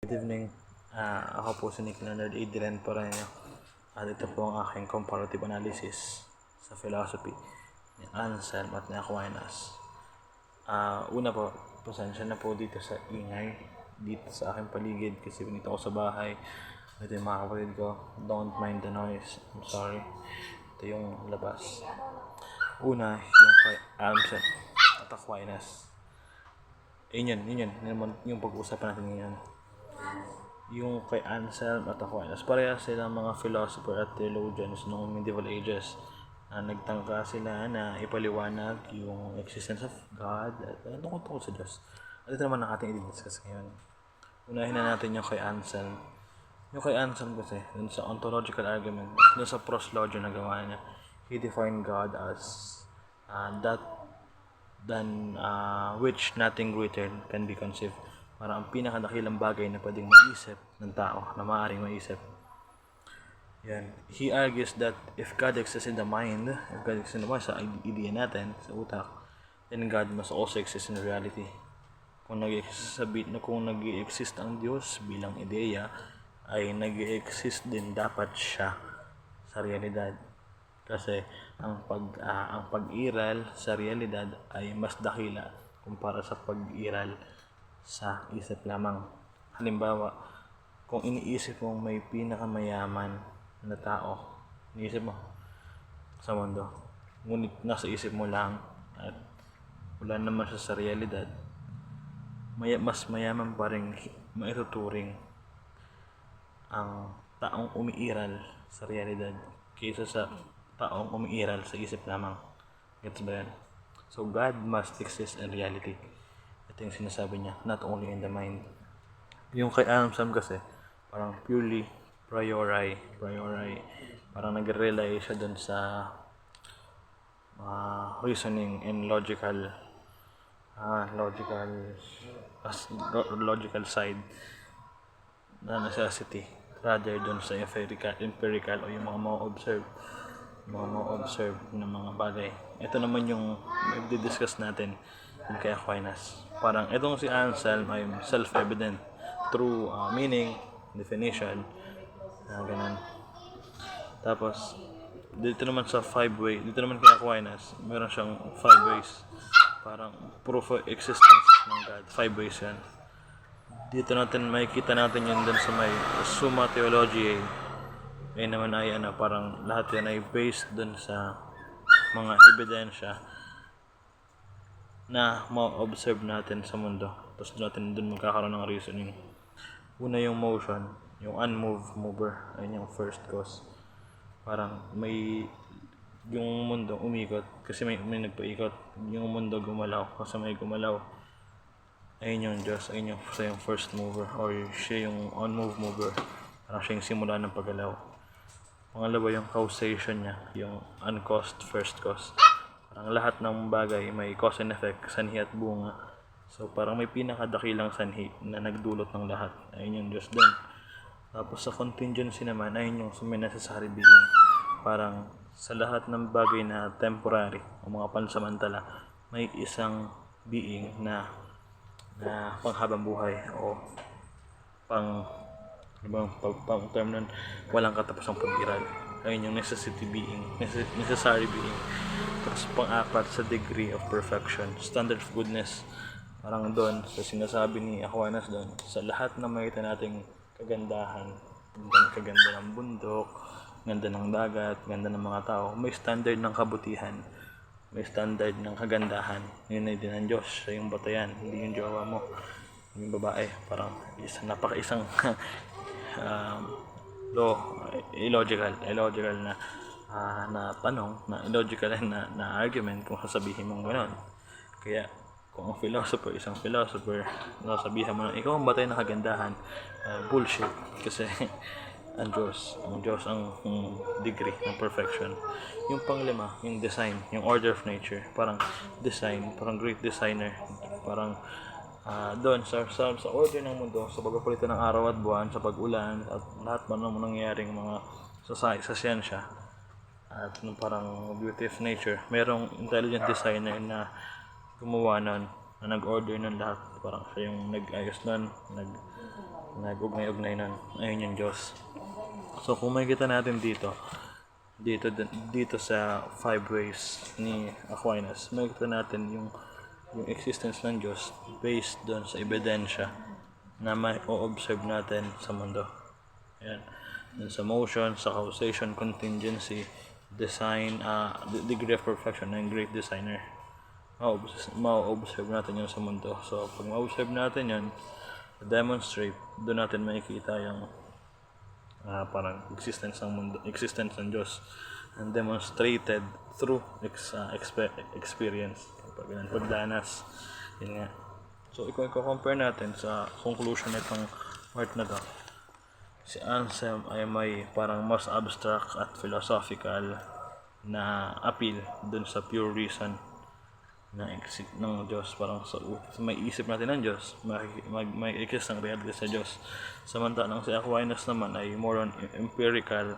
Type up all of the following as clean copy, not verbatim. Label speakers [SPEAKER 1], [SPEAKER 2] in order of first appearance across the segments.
[SPEAKER 1] Good evening. Ako po si Nick Leonard Adrian Pareño. Ito po ang aking comparative analysis sa philosophy ni Anselm at ni Aquinas. Una po, pasensya na po dito sa ingay dito sa aking paligid kasi dito ako sa bahay. Ito yung mga kapatid ko. Don't mind the noise. I'm sorry. Ito yung labas. Una, yung kay Anselm at Aquinas. Yun yung pag-uusapan natin ngayon. Yung kay Anselm at Aquinas, parehas silang mga philosopher at theologians noong medieval ages. Nagtangka sila na ipaliwanag yung existence of God at tungkol sa Diyos. At ito naman ang ating i-discuss ngayon. Unahin na natin yung kay Anselm. Yung kay Anselm kasi, dun sa ontological argument, dun sa proslogia na gawa niya, he defined God as that than which nothing greater can be conceived. Para ang pinakadakilang bagay na pwedeng maisip ng tao, na maaaring maisip. Yan. He argues that if God exists in the mind, if God exists in the mind, sa idea natin, sa utak, then God must also exist in reality. Kung nag-exist ang Diyos bilang ideya, ay nag-exist din dapat siya sa realidad. Kasi ang pag-iral sa realidad ay mas dakila kumpara sa pag-iral sa isip lamang. Halimbawa, kung iniisip mong may pinakamayaman na tao, iniisip mo sa mundo, ngunit nasa isip mo lang at wala naman siya sa realidad, mas mayaman pa rin maituturing ang taong umiiral sa realidad kaysa sa taong umiiral sa isip lamang. Gets ba yan? So God must exist in reality. Ito yung sinasabi niya, not only in the mind. Yung kay Anselm kasi, parang purely priori. Parang nag-rely siya dun sa reasoning and logical side na necessity rather dun sa empirical o yung mga ma-observe na mga bagay. Ito naman yung i-discuss natin yung kay Aquinas. Parang itong si Anselm ay self-evident through meaning, definition, ganun. Tapos, dito naman sa dito naman kay Aquinas, meron siyang 5 ways. Parang proof of existence ng God. 5 ways yan. Dito makikita natin yun dun sa may Summa Theologiae. Ngayon naman ay parang lahat yan ay based dun sa mga ebidensya na ma-observe natin sa mundo. Tapos natin dun magkakaroon ng reasoning. Una yung motion, yung unmoved mover, ayun yung first cause. Parang yung mundo umikot kasi may nagpaikot. Yung mundo gumalaw kasi may gumalaw. Ayun yung Diyos, ayun yung first mover or siya yung unmoved mover. Parang siya yung simula ng paggalaw. Pangalawa yung causation niya, yung uncaused first cause. Parang lahat ng bagay may cause and effect, sanhi at bunga. So parang may pinakadakilang sanhi na nagdulot ng lahat. Ayun yung Diyos dun. Tapos sa contingency naman, ayun yung may necessary being. Parang sa lahat ng bagay na temporary o mga pansamantala, may isang being na panghabang buhay o pang term nun, walang katapusang pag-iral. Ayun yung necessary being. Tapos pang-apat sa degree of perfection, standard of goodness. Parang doon sa sinasabi ni Aquinas doon, sa lahat na makita nating kagandahan, kaganda ng bundok, ganda ng dagat, ganda ng mga tao, may standard ng kabutihan, may standard ng kagandahan. Yun ay din ang Diyos, siya yung batayan, hindi yung jowa mo, yung babae. Parang napaka-isang illogical na tanong, na illogical na argument kung sasabihin mong gano'n. Kaya kung ang isang philosopher, sasabihin mo na ikaw ang batay ng kagandahan, bullshit. Kasi ang Diyos ang degree ng perfection. Yung panglima, yung design, yung order of nature, parang design, parang great designer, parang doon sa order ng mundo, sa pagpapalit ng araw at buwan, sa pag-ulan at lahat man ng nangyayaring mga sa siyensya at parang beauty of nature, merong intelligent designer na gumawa nun, na nag-order ng lahat. Parang siya yung nag-ayos nun, nag-ugnay-ugnay nun. Ayun yung Diyos. So kung makikita natin dito sa five ways ni Aquinas, makikita natin yung existence ng Diyos based doon sa ebidensya na may o-observe natin sa mundo. Ayan. Dun sa motion, sa causation, contingency, design, degree of perfection ng great designer. Ma-observe natin yun sa mundo. So pag ma-observe natin yun, demonstrate, doon natin makikita yung parang existence ng mundo, existence ng Diyos, and demonstrated through experience, pagdanas. Yun nga. So i-compare natin sa conclusion nitong part na to. Si Anselm ay may parang mas abstract at philosophical na appeal dun sa pure reason ng Diyos. Parang may isip natin ng Diyos, may exist ng reality sa Diyos. Samantalang si Aquinas naman ay more on empirical,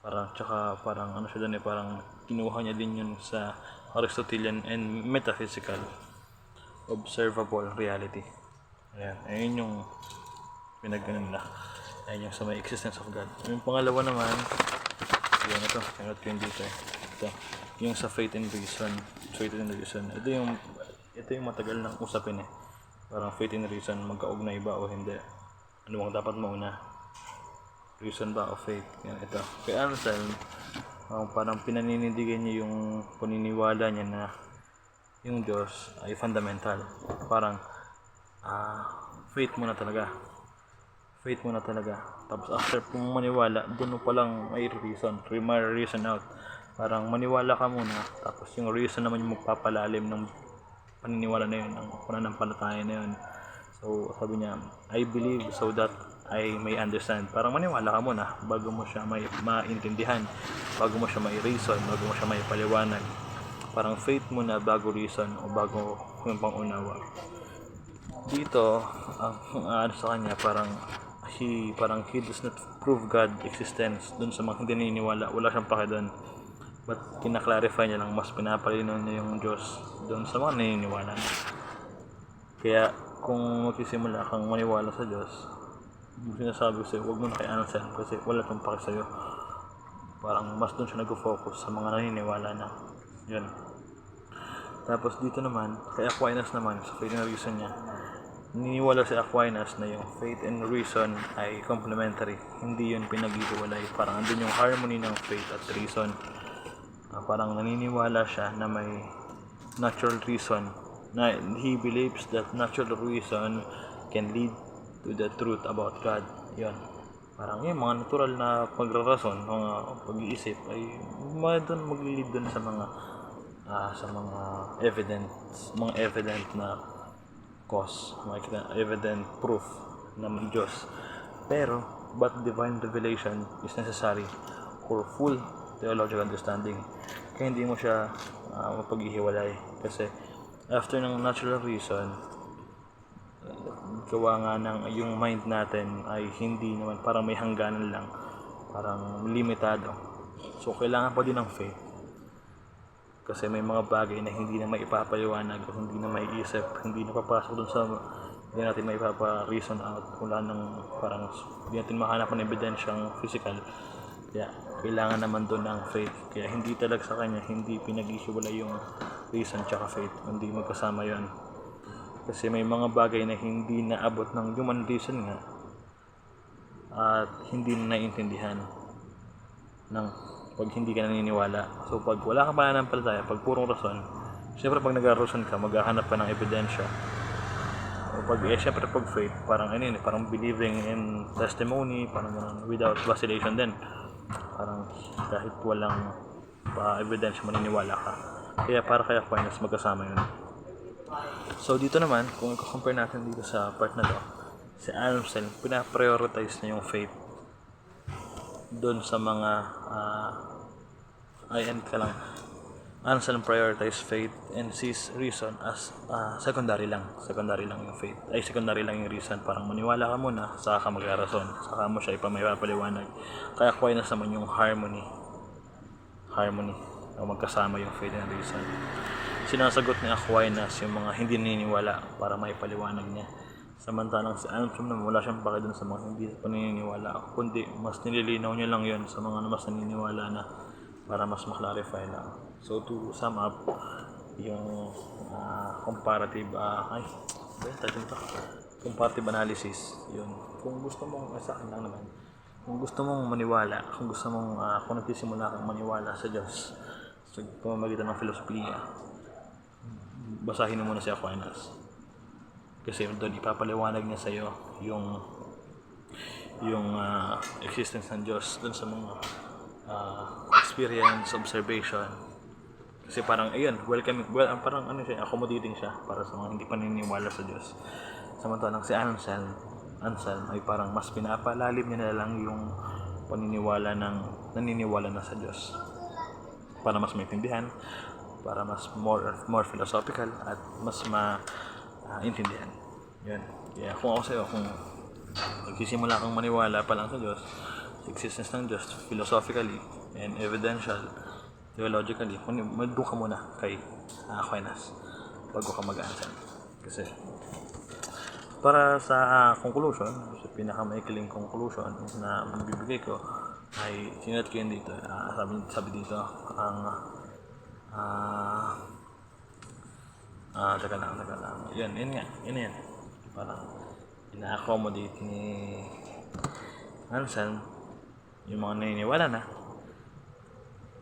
[SPEAKER 1] parang ano siya dun parang kinuha niya din yun sa Aristotelian and metaphysical observable reality. Ayan, ayun yung pinagganon nila. Ayun yung sa may existence of God. Yung pangalawa naman, yun ito, pinag ko yun dito ito, yung sa faith and reason. Ito yung matagal ng usapin Parang faith and reason, magkaugnay ba o hindi? Ano bang dapat mauna? Reason ba o faith? Yan, ito. Kay Anselm, parang pinaninindigan niya yung paniniwala niya na yung Diyos ay fundamental. Parang faith muna talaga. Tapos after kung maniwala, doon pa lang may reason out. Parang maniwala ka muna, tapos yung reason naman yung magpapalalim ng paniniwala na yun, ng pananampalataya na yun. So sabi niya, I believe so that I may understand. Parang maniwala ka muna bago mo siya may maintindihan, bago mo siya may reason, bago mo siya may paliwanag. Parang faith muna bago reason o bago yung pangunawa. Dito, ang sa kanya, parang he does not prove God existence dun sa mga hindi naniniwala. Wala siyang pake dun. But kinaklarify niya lang, mas pinapalinaw niya yung Diyos dun sa mga naniniwala na. Kaya kung magsisimula kang maniwala sa Diyos, sinasabi ko sa'yo, huwag mo na kay Anselm kasi wala itong pake sa'yo. Parang mas dun siya nag-focus sa mga naniniwala na. Yun. Tapos dito naman, kay Aquinas naman, sa faith and reason niya, naniniwala si Aquinas na yung faith and reason ay complementary. Hindi yun pinag-iwalay. Parang andun yung harmony ng faith at reason. Parang naniniwala siya na may natural reason. Na he believes that natural reason can lead to the truth about God. Yun. Parang yung mga natural na pagrarason, mga pag-iisip ay mag-lead dun sa mga evident na cause, evident proof ng Diyos. Pero but divine revelation is necessary for full theological understanding. Kaya hindi mo siya mapaghihiwalay kasi after ng natural reason, gawa nga ng yung mind natin ay hindi naman, parang may hangganan lang, parang limitado. So kailangan pa din ng faith. Kasi may mga bagay na hindi na maipapaliwanag o hindi na maiisip, hindi na papasok dun sa hindi natin maipapa-reason out, wala nang parang hindi natin mahanap ng ebidensyang physical. Kaya kailangan naman dun ng faith. Kaya hindi talaga sa kanya, hindi pinag-ihiwalay yung reason tsaka faith, hindi magkasama yon. Kasi may mga bagay na hindi naabot ng human reason nga at hindi na naiintindihan ng pag hindi ka naniniwala. So pag wala kang pananampalataya, pag purong rason, syempre pag nag-rason ka, maghahanap ka ng ebidensya. O syempre pag faith, parang parang believing in testimony, parang without vacillation din. Parang kahit walang ebidensya, maniniwala ka. Kaya para kay Aquinas, magkasama yun. So dito naman, kung i-compare natin dito sa part na to, si Anselm, pina-prioritize na yung faith doon sa mga Anselm prioritize faith and sees reason as secondary lang yung faith, ay secondary lang yung reason. Parang maniwala ka muna, saka ka mag-rason, saka mo siya ipapaliwanag. Kaya Aquinas naman yung harmony o magkasama yung faith and reason. Sinasagot ni Aquinas yung mga hindi naniniwala para maipaliwanag niya. Samantalang si Anselm naman wala siyang pake dun sa mga hindi paniniwala, kundi mas nililinaw niya lang yon sa mga mas naniniwala na para mas maklarify lang. So to sum up, yung comparative comparative analysis, yun. Kung gusto mong, sa akin lang naman, kung gusto mong maniwala, kung gusto mong, kung nagsisimula kang maniwala sa Diyos sa pamamagitan ng filosofiya, basahin mo muna si Aquinas. Kasi doon ipapaliwanag niya sa iyo yung existence ng Diyos doon sa mga experience, observation. Kasi parang ayun, parang ano siya, accommodating siya para sa mga hindi paniniwala sa Diyos. Samantalang si Anselm ay parang mas pinapalalim niya na lang yung naniniwala na sa Diyos. Para mas maintindihan, para mas more philosophical at mas intindihan. Yan. Kaya kung ako sa'yo, kung nagsisimula kang maniwala pa lang sa Diyos, sa existence ng Diyos, philosophically and evidential, theologically, doon ka muna kay Aquinas bago ka mag-answer. Kasi para sa conclusion, sa pinakamaikling conclusion na bibigay ko, ay sinulat ko yun dito. Sabi dito, teka lang. Yun yan. Parang ina-accommodate ni Anselm yung mga naniniwala na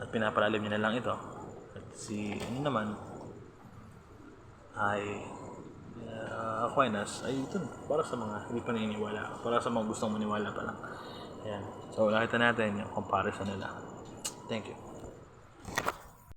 [SPEAKER 1] at pinapalalim niya na lang ito. At si naman ay Aquinas ay ito para sa mga hindi pa naniniwala, para sa mga gustong maniwala pa lang. Ayan. So nakita natin yung comparison nila. Thank you.